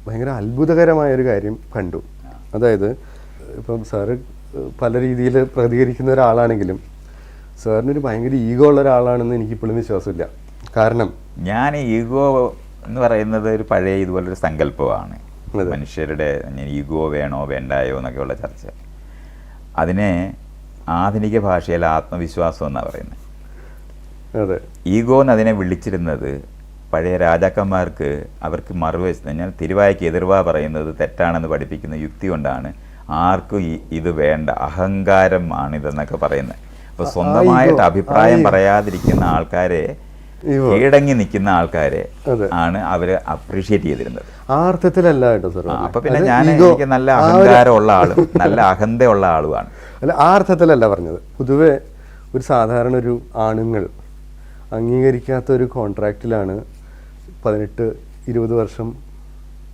ഭയങ്കര അത്ഭുതകരമായൊരു കാര്യം കണ്ടു. അതായത് ഇപ്പം സാറ് പല രീതിയിൽ പ്രതികരിക്കുന്ന ഒരാളാണെങ്കിലും സാറിനൊരു ഭയങ്കര ഈഗോ ഉള്ള ഒരാളാണെന്ന് എനിക്കിപ്പോഴും വിശ്വാസമില്ല. കാരണം ഞാൻ ഈഗോ എന്ന് പറയുന്നത് ഒരു പഴയ ഇതുപോലൊരു സങ്കല്പമാണ്. മനുഷ്യരുടെ ഈഗോ വേണോ വേണ്ടായോ എന്നൊക്കെയുള്ള ചർച്ച. അതിനെ ആധുനിക ഭാഷയിൽ ആത്മവിശ്വാസം എന്നാണ് പറയുന്നത്. അതെ, ഈഗോ എന്ന് അതിനെ വിളിച്ചിരുന്നത് പഴയ രാജാക്കന്മാർക്ക് അവർക്ക് മറുവശത്ത് ഞാൻ തിരുവായ്ക്ക് എതിർവാ പറയുന്നത് തെറ്റാണെന്ന് പഠിപ്പിക്കുന്ന യുക്തി കൊണ്ടാണ് ആർക്കും ഇത് വേണ്ട, അഹങ്കാരം ആണിതെന്നൊക്കെ പറയുന്നത്. അപ്പോൾ സ്വന്തമായിട്ട് അഭിപ്രായം പറയാതിരിക്കുന്ന ആൾക്കാരെ, കീഴടങ്ങി നിൽക്കുന്ന ആൾക്കാരെ ആണ് അവര് അപ്രീഷിയേറ്റ് ചെയ്തിരുന്നത്. ആ അർത്ഥത്തിലല്ല കേട്ടോ സാർ. അപ്പൊ പിന്നെ എനിക്ക് നല്ല അഹങ്കാരമുള്ള ആളും നല്ല അഹന്തയുള്ള ആളുമാണ്. അല്ല, ആ അർത്ഥത്തിലല്ല പറഞ്ഞത്. പൊതുവെ ഒരു സാധാരണ ഒരു ആണുങ്ങൾ അംഗീകരിക്കാത്ത ഒരു കോൺട്രാക്റ്റിലാണ് 18-20 വർഷം